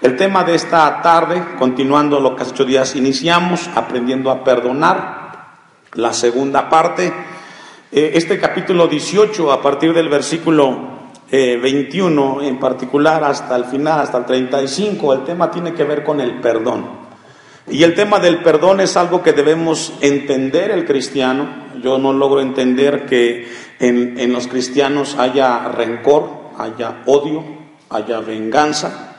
El tema de esta tarde, continuando lo que hace 8 días iniciamos, aprendiendo a perdonar, la segunda parte, este capítulo 18, a partir del versículo 21 en particular hasta el final, hasta el 35, el tema tiene que ver con el perdón. Y el tema del perdón es algo que debemos entender el cristiano. Yo no logro entender que en los cristianos haya rencor, haya odio, haya venganza.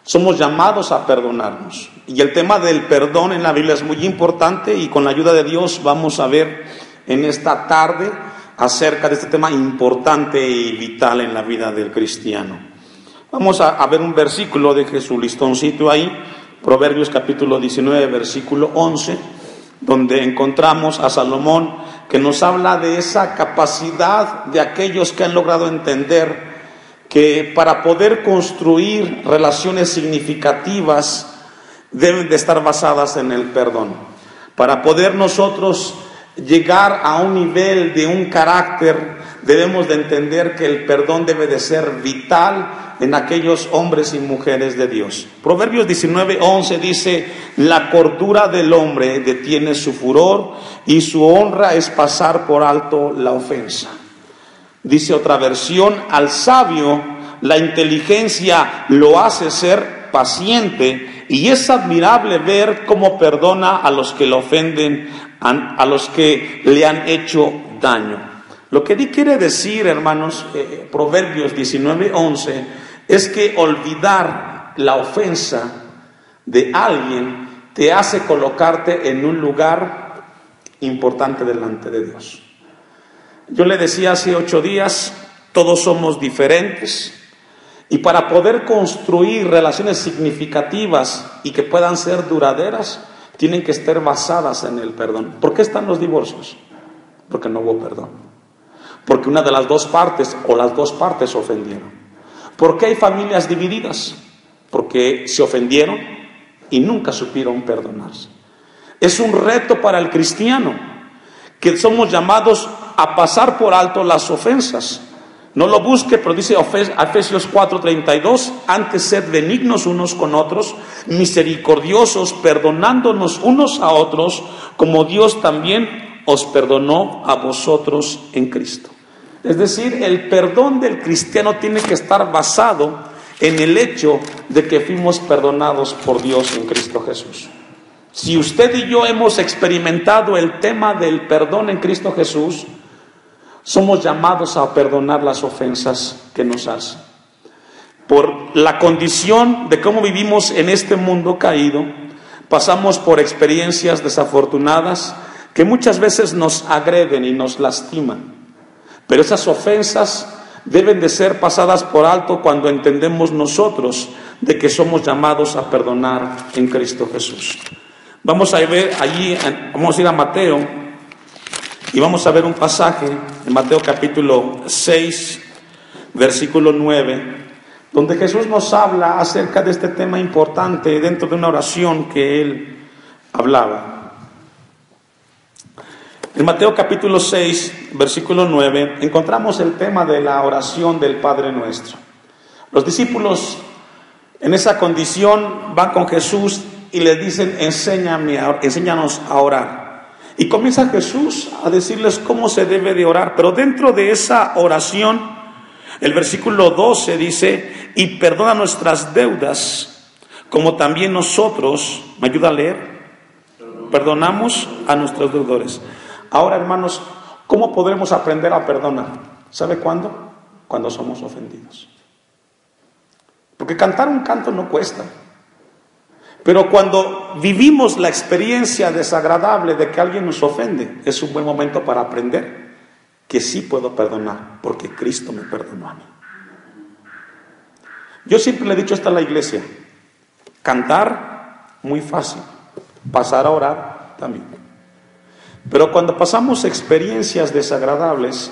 Somos llamados a perdonarnos. Y el tema del perdón en la Biblia es muy importante y con la ayuda de Dios vamos a ver en esta tarde acerca de este tema importante y vital en la vida del cristiano. Vamos a ver un versículo, deje su listoncito ahí, Proverbios capítulo 19, versículo 11, donde encontramos a Salomón que nos habla de esa capacidad de aquellos que han logrado entender que para poder construir relaciones significativas deben de estar basadas en el perdón. Para poder nosotros llegar a un nivel de un carácter, debemos de entender que el perdón debe de ser vital en aquellos hombres y mujeres de Dios. Proverbios 19:11 dice: la cordura del hombre detiene su furor y su honra es pasar por alto la ofensa. Dice otra versión: al sabio la inteligencia lo hace ser paciente y es admirable ver cómo perdona a los que lo ofenden, a los que le han hecho daño. Lo que quiere decir, hermanos, Proverbios 19:11 es que olvidar la ofensa de alguien te hace colocarte en un lugar importante delante de Dios. Yo le decía hace 8 días, todos somos diferentes y para poder construir relaciones significativas y que puedan ser duraderas, tienen que estar basadas en el perdón. ¿Por qué están los divorcios? Porque no hubo perdón. Porque una de las dos partes o las dos partes se ofendieron. ¿Por qué hay familias divididas? Porque se ofendieron y nunca supieron perdonarse. Es un reto para el cristiano que somos llamados a pasar por alto las ofensas. No lo busque, pero dice Efesios 4:32, antes sed benignos unos con otros, misericordiosos, perdonándonos unos a otros, como Dios también os perdonó a vosotros en Cristo. Es decir, el perdón del cristiano tiene que estar basado en el hecho de que fuimos perdonados por Dios en Cristo Jesús. Si usted y yo hemos experimentado el tema del perdón en Cristo Jesús, somos llamados a perdonar las ofensas que nos hacen. Por la condición de cómo vivimos en este mundo caído, pasamos por experiencias desafortunadas que muchas veces nos agreden y nos lastiman. Pero esas ofensas deben de ser pasadas por alto cuando entendemos nosotros de que somos llamados a perdonar en Cristo Jesús. Vamos a ver allí, vamos a ir a Mateo y vamos a ver un pasaje en Mateo capítulo 6, versículo 9, donde Jesús nos habla acerca de este tema importante dentro de una oración que Él hablaba. En Mateo capítulo 6, versículo 9, encontramos el tema de la oración del Padre Nuestro. Los discípulos en esa condición van con Jesús y le dicen: enséñanos a orar. Y comienza Jesús a decirles cómo se debe de orar. Pero dentro de esa oración, el versículo 12 dice: y perdona nuestras deudas, como también nosotros, ¿me ayuda a leer? Perdonamos a nuestros deudores. Ahora, hermanos, ¿cómo podremos aprender a perdonar? ¿Sabe cuándo? Cuando somos ofendidos. Porque cantar un canto no cuesta. Pero cuando vivimos la experiencia desagradable de que alguien nos ofende, es un buen momento para aprender que sí puedo perdonar, porque Cristo me perdonó a mí. Yo siempre le he dicho esto a la iglesia: cantar, muy fácil; pasar a orar, también. Pero cuando pasamos experiencias desagradables,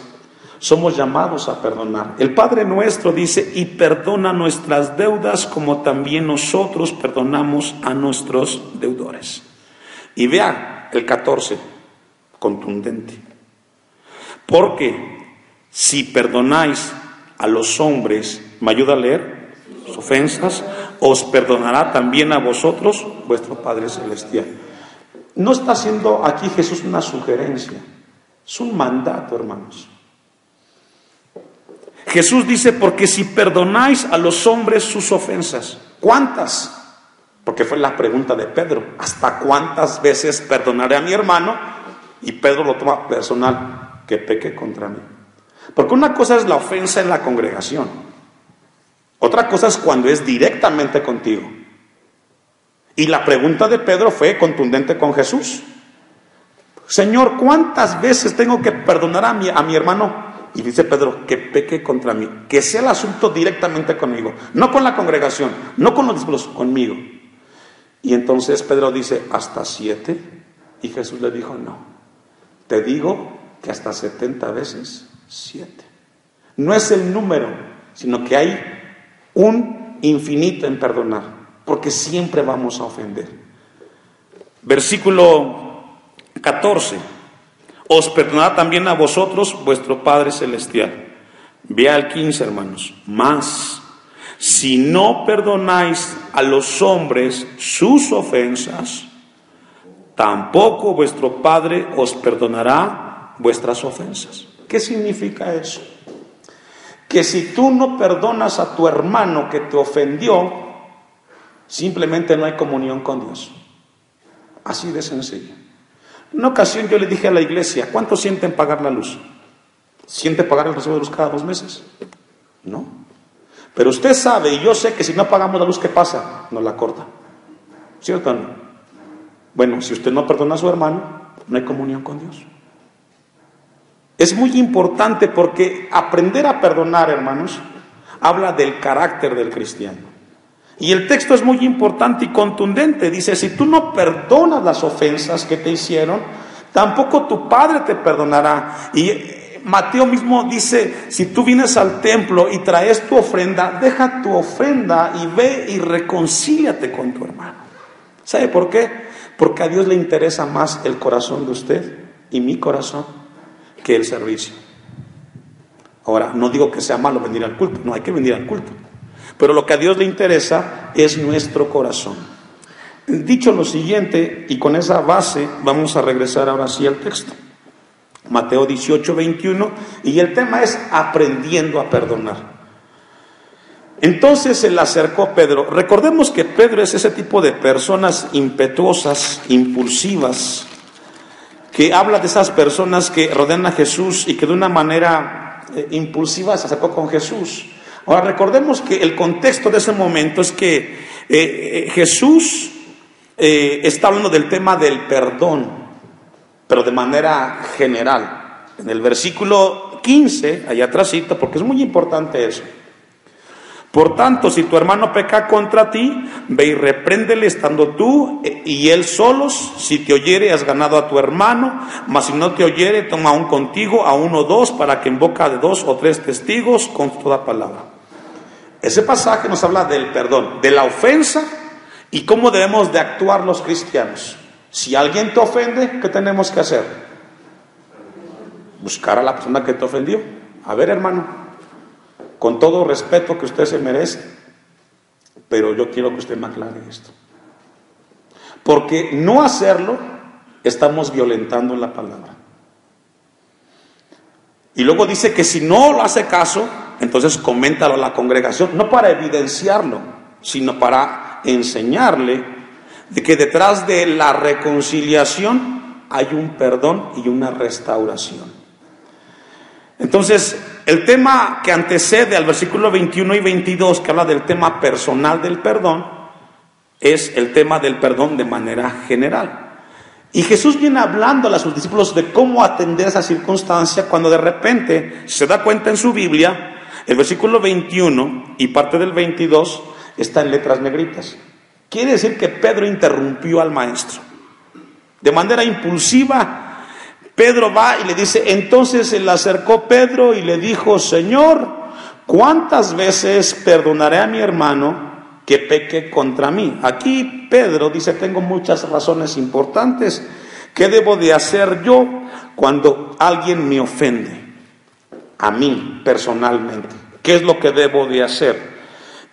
somos llamados a perdonar. El Padre Nuestro dice: y perdona nuestras deudas como también nosotros perdonamos a nuestros deudores. Y vean el 14, contundente. Porque si perdonáis a los hombres, ¿me ayuda a leer? ofensas, os perdonará también a vosotros vuestro Padre Celestial. No está haciendo aquí Jesús una sugerencia, es un mandato, hermanos. Jesús dice, porque si perdonáis a los hombres sus ofensas, ¿cuántas? Porque fue la pregunta de Pedro, ¿hasta cuántas veces perdonaré a mi hermano? Y Pedro lo toma personal, que peque contra mí. Porque una cosa es la ofensa en la congregación, otra cosa es cuando es directamente contigo. Y la pregunta de Pedro fue contundente con Jesús. Señor, ¿cuántas veces tengo que perdonar a mi hermano? Y dice Pedro, que peque contra mí, que sea el asunto directamente conmigo, no con la congregación, no con los discípulos, conmigo. Y entonces Pedro dice, ¿hasta 7? Y Jesús le dijo, no, te digo que hasta 70 veces 7. No es el número, sino que hay un infinito en perdonar, porque siempre vamos a ofender. Versículo 14. Os perdonará también a vosotros vuestro Padre Celestial. Vea el 15, hermanos. Mas, si no perdonáis a los hombres sus ofensas, tampoco vuestro Padre os perdonará vuestras ofensas. ¿Qué significa eso? Que si tú no perdonas a tu hermano que te ofendió, simplemente no hay comunión con Dios. Así de sencillo. En una ocasión yo le dije a la iglesia, ¿cuánto sienten pagar la luz? ¿Siente pagar el recibo de luz cada 2 meses? No. Pero usted sabe, y yo sé que si no pagamos la luz, ¿qué pasa? Nos la corta. ¿Cierto o no? Bueno, si usted no perdona a su hermano, no hay comunión con Dios. Es muy importante porque aprender a perdonar, hermanos, habla del carácter del cristiano. Y el texto es muy importante y contundente. Dice, si tú no perdonas las ofensas que te hicieron, tampoco tu Padre te perdonará. Y Mateo mismo dice, si tú vienes al templo y traes tu ofrenda, deja tu ofrenda y ve y reconcíliate con tu hermano. ¿Sabe por qué? Porque a Dios le interesa más el corazón de usted y mi corazón que el servicio. Ahora, no digo que sea malo venir al culto, no, hay que venir al culto. Pero lo que a Dios le interesa es nuestro corazón. Dicho lo siguiente, y con esa base vamos a regresar ahora sí al texto. Mateo 18, 21, y el tema es aprendiendo a perdonar. Entonces se le acercó Pedro. Recordemos que Pedro es ese tipo de personas impetuosas, impulsivas, que habla de esas personas que rodean a Jesús y que de una manera impulsiva se acercó con Jesús. Ahora recordemos que el contexto de ese momento es que Jesús está hablando del tema del perdón, pero de manera general. En el versículo 15, allá atrásito, porque es muy importante eso. Por tanto, si tu hermano peca contra ti, ve y repréndele estando tú y él solos. Si te oyere, has ganado a tu hermano, mas si no te oyere, toma aún contigo a 1 o 2, para que en boca de 2 o 3 testigos conste toda palabra. Ese pasaje nos habla del perdón, de la ofensa y cómo debemos de actuar los cristianos. Si alguien te ofende, ¿qué tenemos que hacer? Buscar a la persona que te ofendió. A ver, hermano, con todo respeto que usted se merece, pero yo quiero que usted me aclare esto. Porque no hacerlo, estamos violentando la palabra. Y luego dice que si no lo hace caso, entonces coméntalo a la congregación, no para evidenciarlo, sino para enseñarle de que detrás de la reconciliación hay un perdón y una restauración. Entonces, el tema que antecede al versículo 21 y 22, que habla del tema personal del perdón, es el tema del perdón de manera general. Y Jesús viene hablando a sus discípulos de cómo atender esa circunstancia cuando de repente se da cuenta en su Biblia, el versículo 21 y parte del 22 está en letras negritas. Quiere decir que Pedro interrumpió al maestro. De manera impulsiva, Pedro va y le dice, entonces se le acercó Pedro y le dijo, Señor, ¿cuántas veces perdonaré a mi hermano que peque contra mí? Aquí Pedro dice, tengo muchas razones importantes. ¿Qué debo de hacer yo cuando alguien me ofende? A mí personalmente. ¿Qué es lo que debo de hacer?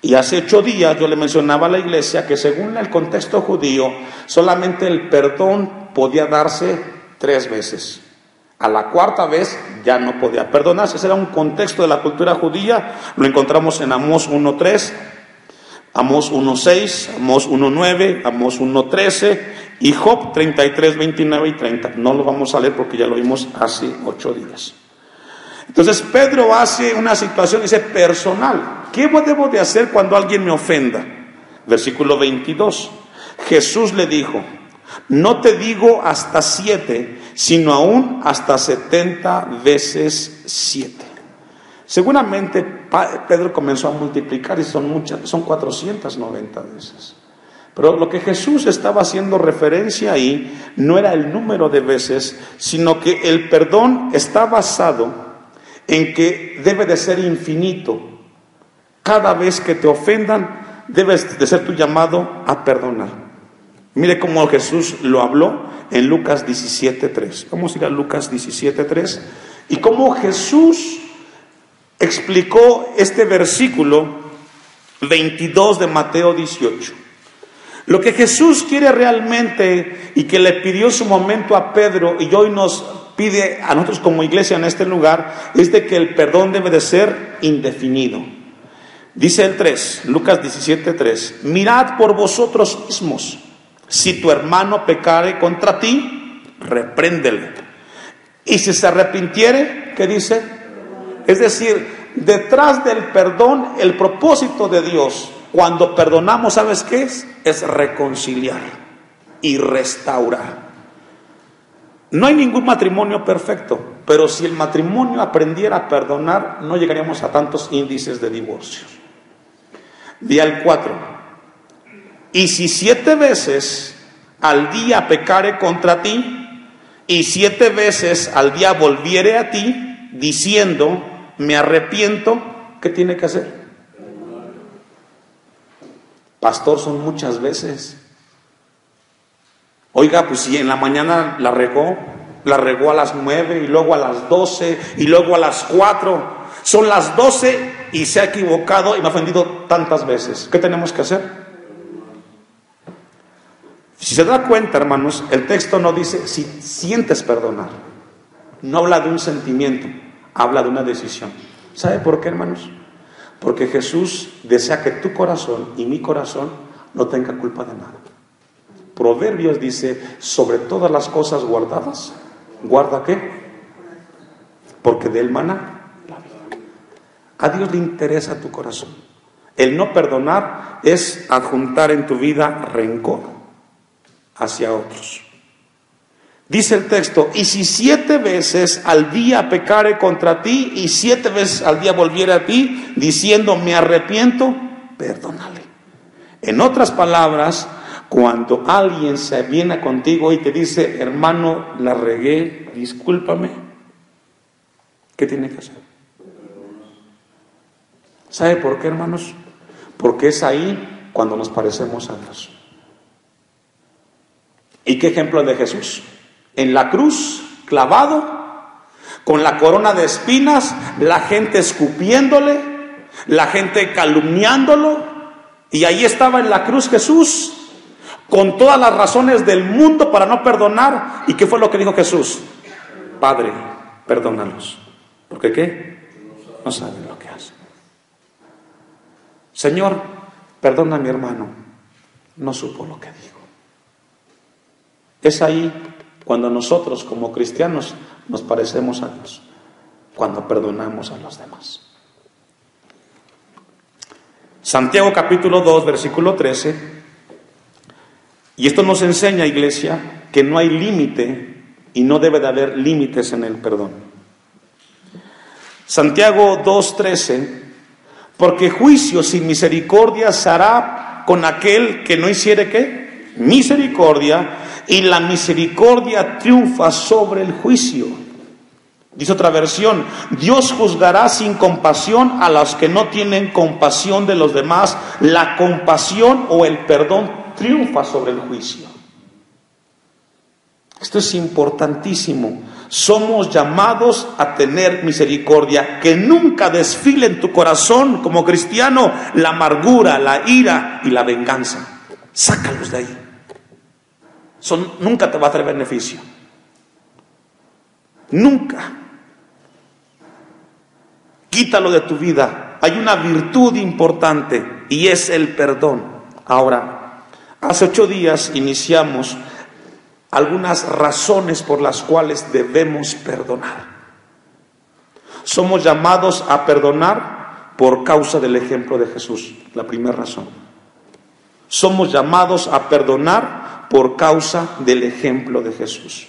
Y hace 8 días yo le mencionaba a la iglesia que según el contexto judío, solamente el perdón podía darse 3 veces. A la 4ª vez ya no podía perdonarse. Ese era un contexto de la cultura judía. Lo encontramos en Amós 1:3, Amós 1:6, Amós 1:9, Amós 1:13 y Job 33, 29 y 30. No lo vamos a leer porque ya lo vimos hace 8 días. Entonces Pedro hace una situación, dice, personal. ¿Qué debo de hacer cuando alguien me ofenda? Versículo 22. Jesús le dijo: no te digo hasta 7, sino aún hasta 70 veces 7. Seguramente Pedro comenzó a multiplicar y son 490 veces. Pero lo que Jesús estaba haciendo referencia ahí no era el número de veces, sino que el perdón está basado en que debe de ser infinito. Cada vez que te ofendan, debes de ser tu llamado a perdonar. Mire cómo Jesús lo habló en Lucas 17:3. Vamos a ir a Lucas 17:3. Y cómo Jesús explicó este versículo 22 de Mateo 18. Lo que Jesús quiere realmente y que le pidió en su momento a Pedro y hoy nos pide a nosotros como iglesia en este lugar es de que el perdón debe de ser indefinido. Dice el 3, Lucas 17:3. Mirad por vosotros mismos. Si tu hermano pecare contra ti, repréndele. Y si se arrepintiere, ¿qué dice? Es decir, detrás del perdón, el propósito de Dios, cuando perdonamos, ¿sabes qué es? Es reconciliar y restaurar. No hay ningún matrimonio perfecto, pero si el matrimonio aprendiera a perdonar, no llegaríamos a tantos índices de divorcios. Di al 4. Y si 7 veces al día pecare contra ti, y 7 veces al día volviere a ti, diciendo, me arrepiento, ¿qué tiene que hacer? Pastor, son muchas veces. Oiga, pues si en la mañana la regó a las 9 y luego a las 12 y luego a las 4. Son las 12 y se ha equivocado y me ha ofendido tantas veces. ¿Qué tenemos que hacer? Si se da cuenta, hermanos, el texto no dice si sientes perdonar. No habla de un sentimiento, habla de una decisión. ¿Sabe por qué, hermanos? Porque Jesús desea que tu corazón y mi corazón no tenga culpa de nada. Proverbios dice, sobre todas las cosas guardadas, ¿guarda qué? Porque de él mana la vida. A Dios le interesa tu corazón. El no perdonar es adjuntar en tu vida rencor hacia otros. Dice el texto, y si 7 veces al día pecare contra ti y 7 veces al día volviere a ti, diciendo me arrepiento, perdónale. En otras palabras, cuando alguien se viene contigo y te dice, hermano, la regué, discúlpame, ¿qué tiene que hacer? ¿Sabe por qué, hermanos? Porque es ahí cuando nos parecemos a Dios. ¿Y qué ejemplo de Jesús? En la cruz, clavado, con la corona de espinas, la gente escupiéndole, la gente calumniándolo, y ahí estaba en la cruz Jesús, con todas las razones del mundo para no perdonar. ¿Y qué fue lo que dijo Jesús? Padre, perdónalos, porque ¿qué? No saben lo que hacen. Señor, perdona a mi hermano, no supo lo que dijo. Es ahí cuando nosotros como cristianos nos parecemos a Dios, cuando perdonamos a los demás. Santiago capítulo 2, versículo 13, y esto nos enseña, iglesia, que no hay límite y no debe de haber límites en el perdón. Santiago 2, 13, porque juicio sin misericordia se hará con aquel que no hiciere ¿qué? Misericordia, y la misericordia triunfa sobre el juicio. Dice otra versión, Dios juzgará sin compasión a los que no tienen compasión de los demás. La compasión o el perdón triunfa sobre el juicio. Esto es importantísimo, somos llamados a tener misericordia. Que nunca desfile en tu corazón como cristiano la amargura, la ira y la venganza. Sácalos de ahí. Nunca te va a traer beneficio. Nunca. Quítalo de tu vida. Hay una virtud importante y es el perdón. Ahora, hace 8 días iniciamos algunas razones por las cuales debemos perdonar. Somos llamados a perdonar por causa del ejemplo de Jesús, la primera razón. Somos llamados a perdonar por causa del ejemplo de Jesús.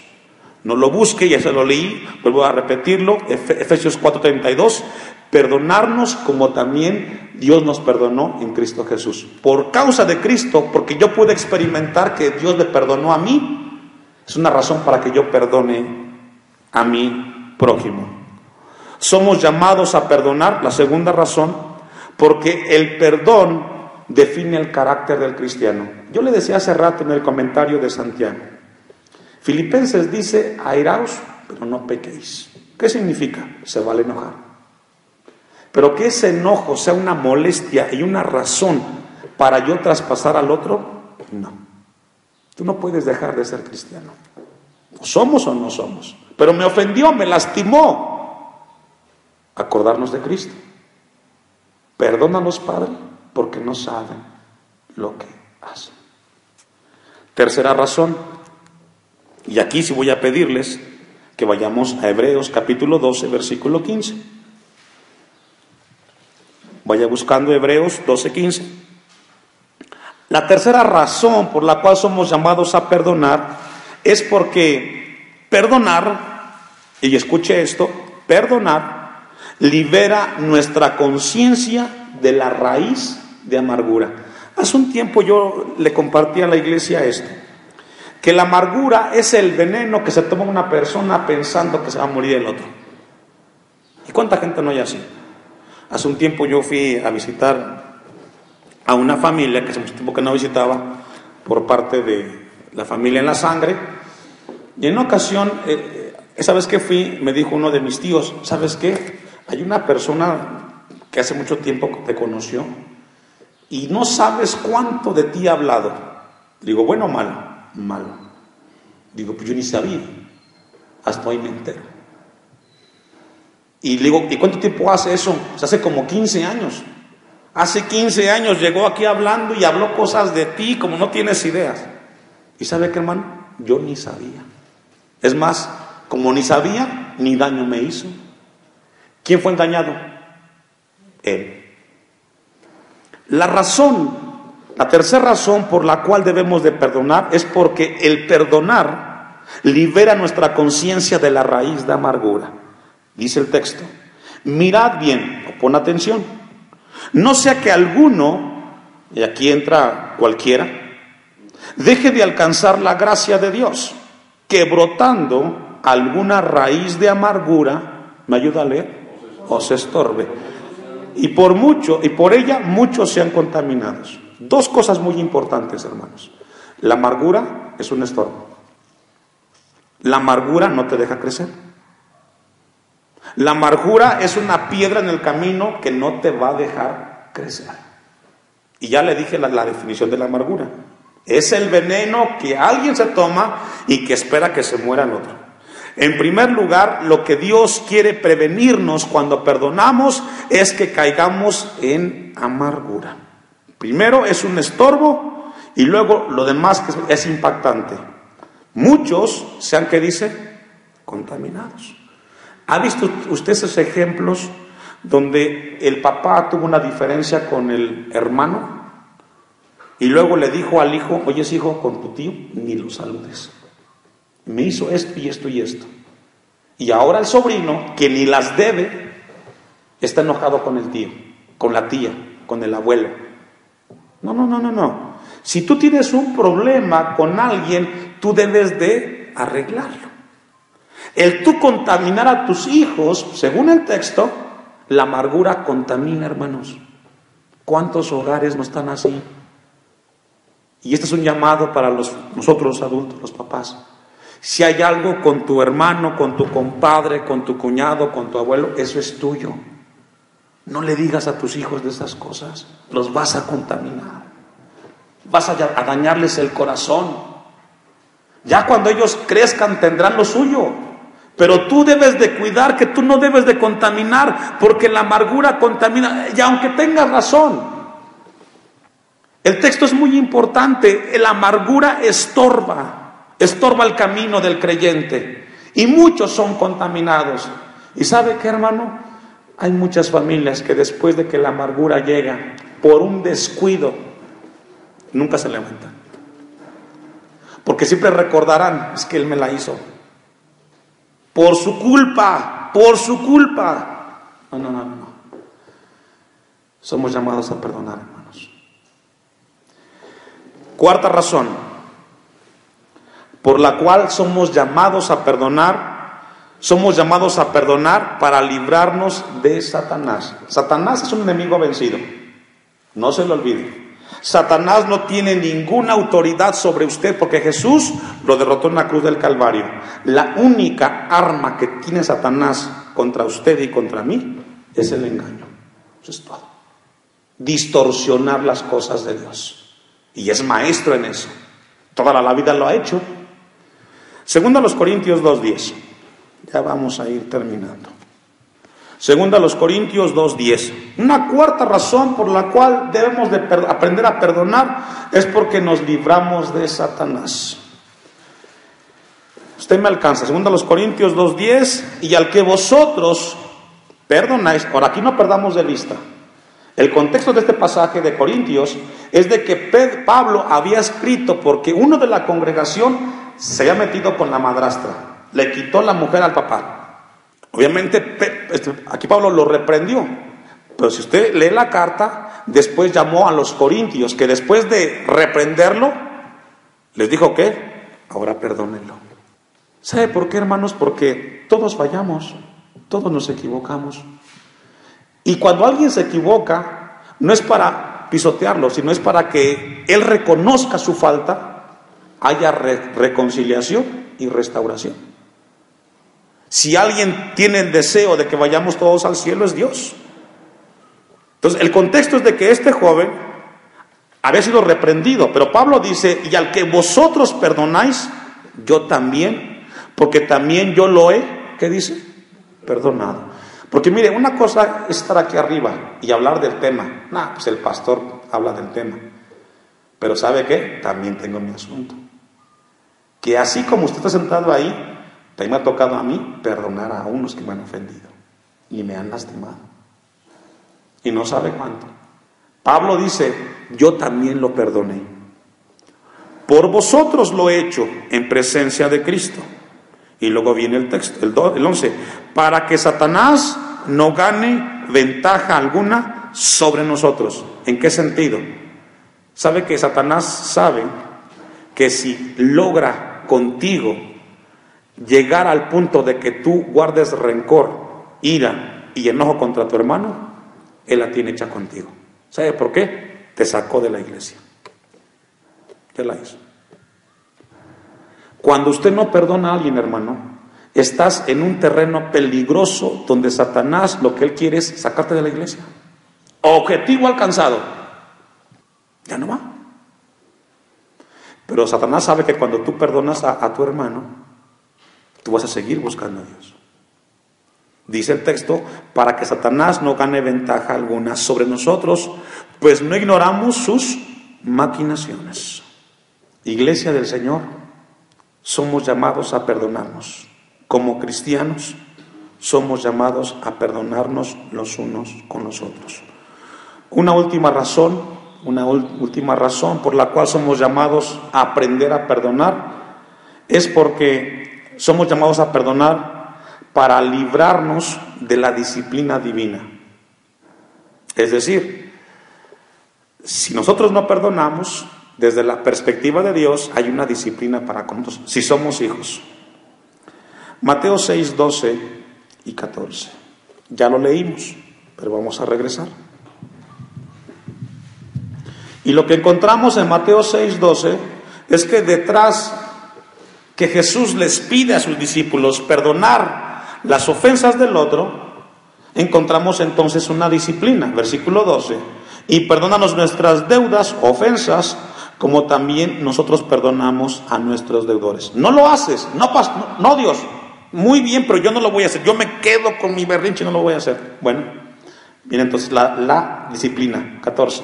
No lo busque, ya se lo leí, vuelvo a repetirlo, Efesios 4:32, perdonarnos como también Dios nos perdonó en Cristo Jesús. Por causa de Cristo, porque yo pude experimentar que Dios me perdonó a mí, es una razón para que yo perdone a mi prójimo. Somos llamados a perdonar, la segunda razón, porque el perdón define el carácter del cristiano. Yo le decía hace rato en el comentario de Santiago, Filipenses dice, airaos, pero no pequéis. ¿Qué significa? Se vale enojar. Pero que ese enojo sea una molestia y una razón para yo traspasar al otro, no. Tú no puedes dejar de ser cristiano. O somos o no somos. Pero me ofendió, me lastimó. Acordarnos de Cristo. Perdónalos, Padre, porque no saben lo que hacen. Tercera razón. Y aquí sí voy a pedirles que vayamos a Hebreos capítulo 12, versículo 15. Vaya buscando Hebreos 12, 15. La tercera razón por la cual somos llamados a perdonar es porque perdonar, y escuche esto, perdonar libera nuestra conciencia de la raíz de amargura. Hace un tiempo yo le compartí a la iglesia esto, que la amargura es el veneno que se toma una persona pensando que se va a morir el otro. ¿Y cuánta gente no hay así? Hace un tiempo yo fui a visitar a una familia que hace mucho tiempo que no visitaba, por parte de la familia en la sangre, y en una ocasión, esa vez que fui, me dijo uno de mis tíos, ¿sabes qué? Hay una persona que hace mucho tiempo te conoció y no sabes cuánto de ti ha hablado. Digo, ¿bueno o malo? Malo. Digo, pues yo ni sabía, hasta hoy me entero. Y le digo, ¿y cuánto tiempo hace eso? Pues hace como 15 años. Hace 15 años llegó aquí hablando y habló cosas de ti como no tienes ideas. ¿Y sabe qué, hermano? Yo ni sabía. Es más, como ni sabía, ni daño me hizo. ¿Quién fue engañado? Él. La tercera razón por la cual debemos de perdonar es porque el perdonar libera nuestra conciencia de la raíz de amargura. Dice el texto, mirad bien, pon atención. No sea que alguno, y aquí entra cualquiera, deje de alcanzar la gracia de Dios, que brotando alguna raíz de amargura, ¿me ayuda a leer? Os estorbe. Y por ella muchos sean contaminados. Dos cosas muy importantes, hermanos. La amargura es un estorbo. La amargura no te deja crecer. La amargura es una piedra en el camino que no te va a dejar crecer. Y ya le dije la definición de la amargura. Es el veneno que alguien se toma y que espera que se muera el otro. En primer lugar, lo que Dios quiere prevenirnos cuando perdonamos es que caigamos en amargura. Primero es un estorbo y luego lo demás que es impactante. Muchos sean, ¿qué dice? Contaminados. ¿Ha visto usted esos ejemplos donde el papá tuvo una diferencia con el hermano y luego le dijo al hijo, oye, hijo, con tu tío ni lo saludes? Me hizo esto y esto y esto. Y ahora el sobrino, que ni las debe, está enojado con el tío, con la tía, con el abuelo. No. Si tú tienes un problema con alguien, tú debes de arreglarlo. El tú contaminar a tus hijos, según el texto, la amargura contamina, hermanos. ¿Cuántos hogares no están así? Y este es un llamado para nosotros los adultos, los papás. Si hay algo con tu hermano, con tu compadre, con tu cuñado, con tu abuelo, eso es tuyo. No le digas a tus hijos de esas cosas, los vas a contaminar, vas a dañarles el corazón. Ya cuando ellos crezcan tendrán lo suyo, pero tú debes de cuidar que tú no debes de contaminar, porque la amargura contamina, y aunque tengas razón, el texto es muy importante, la amargura estorba el camino del creyente, y muchos son contaminados. ¿Y sabe qué, hermano? Hay muchas familias que después de que la amargura llega, por un descuido, nunca se levantan. Porque siempre recordarán, es que él me la hizo. Por su culpa, por su culpa. No. Somos llamados a perdonar, hermanos. Cuarta razón, por la cual somos llamados a perdonar. Somos llamados a perdonar para librarnos de Satanás. Satanás es un enemigo vencido. No se lo olvide. Satanás no tiene ninguna autoridad sobre usted porque Jesús lo derrotó en la cruz del Calvario. La única arma que tiene Satanás contra usted y contra mí es el engaño. Eso es todo. Distorsionar las cosas de Dios. Y es maestro en eso. Toda la vida lo ha hecho. Segundo a los Corintios 2:10. Ya vamos a ir terminando. Segunda a los Corintios 2:10. Una cuarta razón por la cual debemos de aprender a perdonar es porque nos libramos de Satanás. Usted me alcanza. Segunda a los Corintios 2:10. Y al que vosotros perdonáis. Ahora, aquí no perdamos de vista. El contexto de este pasaje de Corintios es de que Pablo había escrito porque uno de la congregación se había metido con la madrastra. Le quitó la mujer al papá. Obviamente aquí Pablo lo reprendió, pero si usted lee la carta, después llamó a los corintios, que después de reprenderlo, les dijo que ahora perdónenlo. ¿Sabe por qué, hermanos? Porque todos fallamos, todos nos equivocamos. Y cuando alguien se equivoca, no es para pisotearlo, sino es para que él reconozca su falta, haya reconciliación y restauración. Si alguien tiene el deseo de que vayamos todos al cielo, es Dios. Entonces, el contexto es de que este joven había sido reprendido, pero Pablo dice, y al que vosotros perdonáis, yo también, porque también yo lo he, ¿qué dice? Perdonado. Porque mire, una cosa es estar aquí arriba y hablar del tema. Pues el pastor habla del tema. Pero ¿sabe qué? También tengo mi asunto. Que así como usted está sentado ahí, también me ha tocado a mí perdonar a unos que me han ofendido y me han lastimado. Y no sabe cuánto. Pablo dice, yo también lo perdoné. Por vosotros lo he hecho en presencia de Cristo. Y luego viene el texto, el 11. Para que Satanás no gane ventaja alguna sobre nosotros. ¿En qué sentido? Sabe que Satanás sabe que si logra contigo llegar al punto de que tú guardes rencor, ira y enojo contra tu hermano, él la tiene hecha contigo. ¿Sabe por qué? Te sacó de la iglesia. ¿Qué la hizo? Cuando usted no perdona a alguien, hermano, estás en un terreno peligroso donde Satanás lo que él quiere es sacarte de la iglesia. Objetivo alcanzado. Ya no va. Pero Satanás sabe que cuando tú perdonas a tu hermano, tú vas a seguir buscando a Dios. Dice el texto, para que Satanás no gane ventaja alguna sobre nosotros, pues no ignoramos sus maquinaciones. Iglesia del Señor, somos llamados a perdonarnos. Como cristianos, somos llamados a perdonarnos los unos con los otros. Una última razón por la cual somos llamados a aprender a perdonar, es porque somos llamados a perdonar para librarnos de la disciplina divina. Es decir, si nosotros no perdonamos, desde la perspectiva de Dios hay una disciplina para con nosotros, si somos hijos. Mateo 6, 12 y 14. Ya lo leímos, pero vamos a regresar. Y lo que encontramos en Mateo 6, 12 es que detrás que Jesús les pide a sus discípulos perdonar las ofensas del otro, encontramos entonces una disciplina. Versículo 12. Y perdónanos nuestras deudas, ofensas, como también nosotros perdonamos a nuestros deudores. No lo haces, no Dios, muy bien, pero yo no lo voy a hacer. Yo me quedo con mi berrinche y no lo voy a hacer. Bueno, viene entonces la disciplina. 14.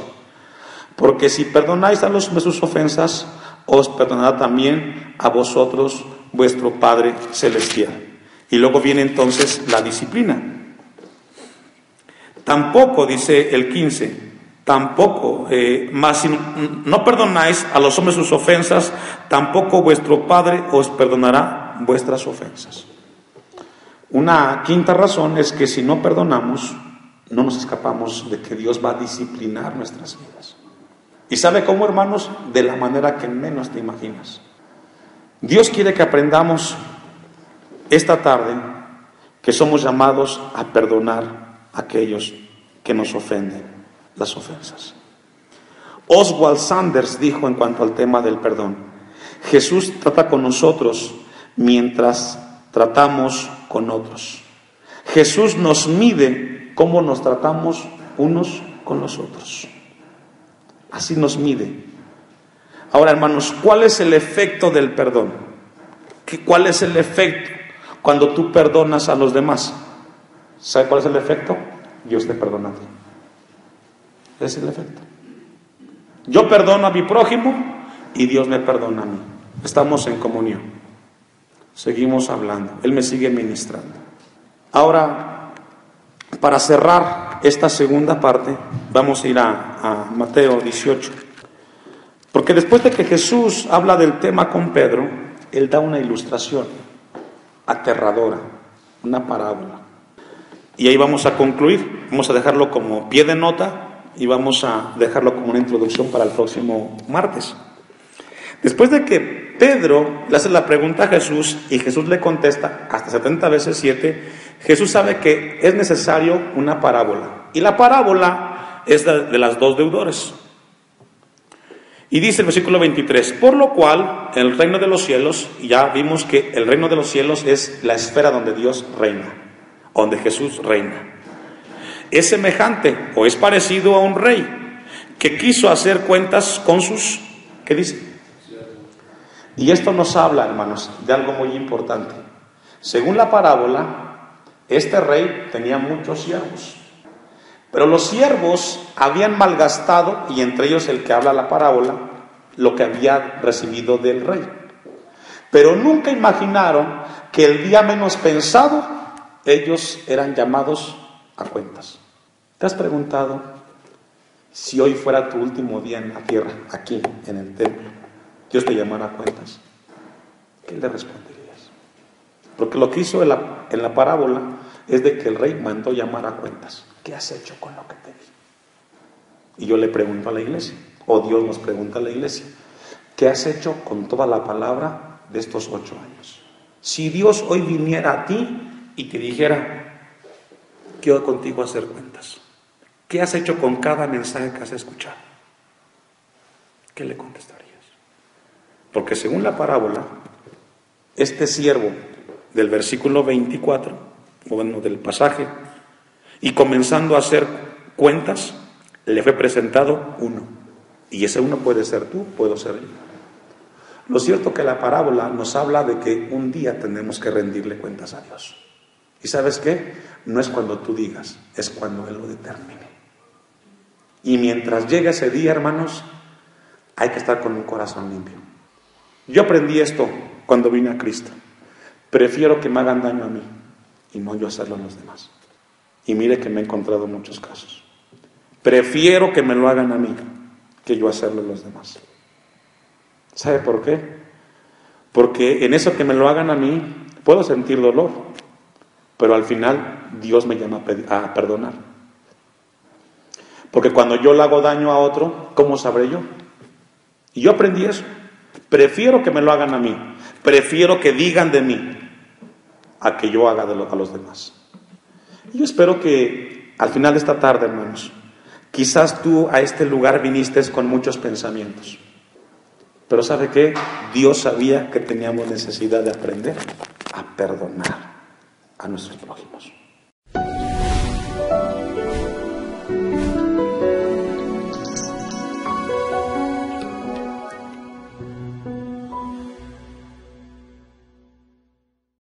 Porque si perdonáis a los de sus ofensas, os perdonará también a vosotros vuestro Padre Celestial. Y luego viene entonces la disciplina. Tampoco, dice el 15, tampoco, mas si no perdonáis a los hombres sus ofensas, tampoco vuestro Padre os perdonará vuestras ofensas. Una quinta razón es que si no perdonamos, no nos escapamos de que Dios va a disciplinar nuestras vidas. ¿Y sabe cómo, hermanos? De la manera que menos te imaginas. Dios quiere que aprendamos esta tarde que somos llamados a perdonar a aquellos que nos ofenden, las ofensas. Oswald Sanders dijo en cuanto al tema del perdón: Jesús trata con nosotros mientras tratamos con otros. Jesús nos mide cómo nos tratamos unos con los otros. Así nos mide. Ahora, hermanos, ¿cuál es el efecto del perdón? ¿Cuál es el efecto cuando tú perdonas a los demás? ¿Sabe cuál es el efecto? Dios te perdona a ti. Ese es el efecto. Yo perdono a mi prójimo y Dios me perdona a mí. Estamos en comunión. Seguimos hablando. Él me sigue ministrando. Ahora, para cerrar esta segunda parte, vamos a ir a Mateo 18. Porque después de que Jesús habla del tema con Pedro, Él da una ilustración aterradora, una parábola. Y ahí vamos a concluir. Vamos a dejarlo como pie de nota y vamos a dejarlo como una introducción para el próximo martes. Después de que Pedro le hace la pregunta a Jesús y Jesús le contesta hasta 70 veces 7, Jesús sabe que es necesario una parábola. Y la parábola es de las dos deudores. Y dice el versículo 23, por lo cual el reino de los cielos, y ya vimos que el reino de los cielos es la esfera donde Dios reina, donde Jesús reina. Es semejante o es parecido a un rey que quiso hacer cuentas con sus, ¿qué dice? Y esto nos habla, hermanos, de algo muy importante. Según la parábola, este rey tenía muchos siervos, pero los siervos habían malgastado, y entre ellos el que habla la parábola, lo que había recibido del rey. Pero nunca imaginaron que el día menos pensado, ellos eran llamados a cuentas. ¿Te has preguntado si hoy fuera tu último día en la tierra, aquí en el templo, Dios te llamara a cuentas? ¿Qué le responderías? Porque lo que hizo en la parábola es de que el rey mandó llamar a cuentas. ¿Qué has hecho con lo que te di? Y yo le pregunto a la iglesia, o Dios nos pregunta a la iglesia, ¿qué has hecho con toda la palabra de estos 8 años? Si Dios hoy viniera a ti y te dijera, quiero contigo hacer cuentas, ¿qué has hecho con cada mensaje que has escuchado? ¿Qué le contestarías? Porque según la parábola, este siervo del versículo 24, o bueno, del pasaje, y comenzando a hacer cuentas, le fue presentado uno. Y ese uno puede ser tú, puedo ser yo. Lo cierto que la parábola nos habla de que un día tenemos que rendirle cuentas a Dios. ¿Y sabes qué? No es cuando tú digas, es cuando Él lo determine. Y mientras llegue ese día, hermanos, hay que estar con un corazón limpio. Yo aprendí esto cuando vine a Cristo. Prefiero que me hagan daño a mí y no yo hacerlo a los demás. Y mire que me he encontrado muchos casos. Prefiero que me lo hagan a mí que yo hacerlo a los demás. ¿Sabe por qué? Porque en eso que me lo hagan a mí puedo sentir dolor, pero al final Dios me llama a perdonar. Porque cuando yo le hago daño a otro, ¿cómo sabré yo? Y yo aprendí eso. Prefiero que me lo hagan a mí, prefiero que digan de mí a que yo haga a los demás. Y yo espero que al final de esta tarde, hermanos, quizás tú a este lugar viniste con muchos pensamientos. Pero ¿sabe qué? Dios sabía que teníamos necesidad de aprender a perdonar a nuestros prójimos.